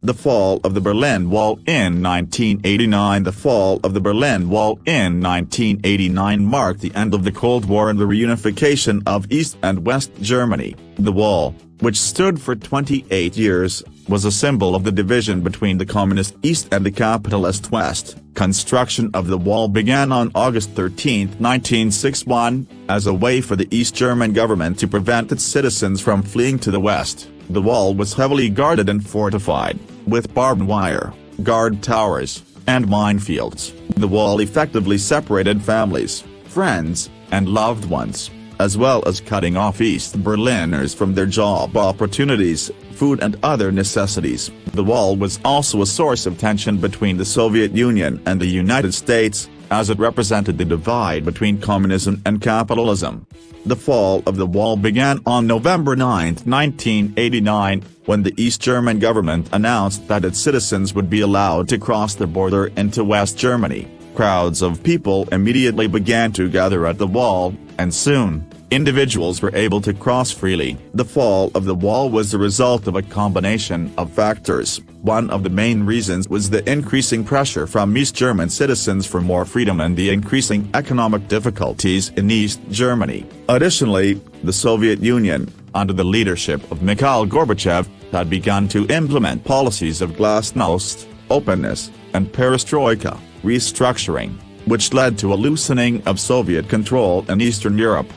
The fall of the Berlin Wall in 1989. The fall of the Berlin Wall in 1989 marked the end of the Cold War and the reunification of East and West Germany. The wall, which stood for 28 years, was a symbol of the division between the communist East and the capitalist West. Construction of the wall began on August 13, 1961, as a way for the East German government to prevent its citizens from fleeing to the West. The wall was heavily guarded and fortified, with barbed wire, guard towers, and minefields. The wall effectively separated families, friends, and loved ones, as well as cutting off East Berliners from their job opportunities, food and other necessities. The wall was also a source of tension between the Soviet Union and the United States, as it represented the divide between communism and capitalism. The fall of the wall began on November 9, 1989, when the East German government announced that its citizens would be allowed to cross the border into West Germany. Crowds of people immediately began to gather at the wall, and soon, individuals were able to cross freely. The fall of the wall was the result of a combination of factors. One of the main reasons was the increasing pressure from East German citizens for more freedom and the increasing economic difficulties in East Germany. Additionally, the Soviet Union, under the leadership of Mikhail Gorbachev, had begun to implement policies of glasnost, openness, and perestroika, restructuring, which led to a loosening of Soviet control in Eastern Europe.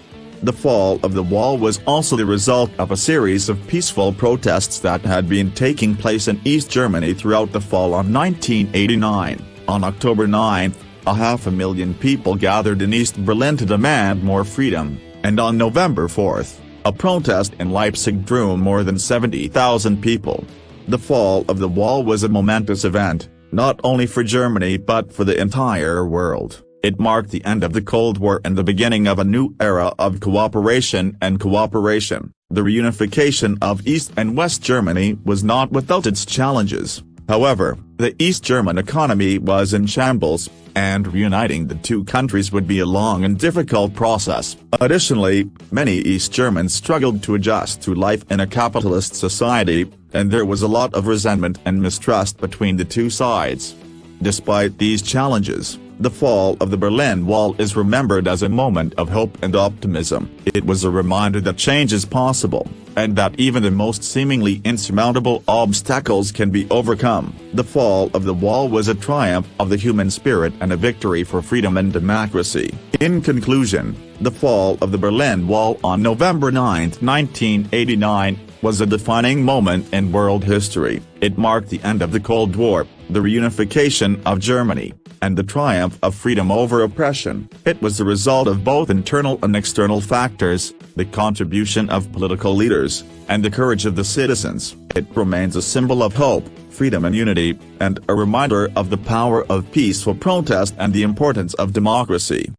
The fall of the wall was also the result of a series of peaceful protests that had been taking place in East Germany throughout the fall of 1989. On October 9, 500,000 people gathered in East Berlin to demand more freedom, and on November 4, a protest in Leipzig drew more than 70,000 people. The fall of the wall was a momentous event, not only for Germany but for the entire world. It marked the end of the Cold War and the beginning of a new era of cooperation and cooperation. The reunification of East and West Germany was not without its challenges. However, the East German economy was in shambles, and reuniting the two countries would be a long and difficult process. Additionally, many East Germans struggled to adjust to life in a capitalist society, and there was a lot of resentment and mistrust between the two sides. Despite these challenges, the fall of the Berlin Wall is remembered as a moment of hope and optimism. It was a reminder that change is possible, and that even the most seemingly insurmountable obstacles can be overcome. The fall of the wall was a triumph of the human spirit and a victory for freedom and democracy. In conclusion, the fall of the Berlin Wall on November 9, 1989, was a defining moment in world history. It marked the end of the Cold War, the reunification of Germany, and the triumph of freedom over oppression. It was the result of both internal and external factors, the contribution of political leaders, and the courage of the citizens. It remains a symbol of hope, freedom and unity, and a reminder of the power of peaceful protest and the importance of democracy.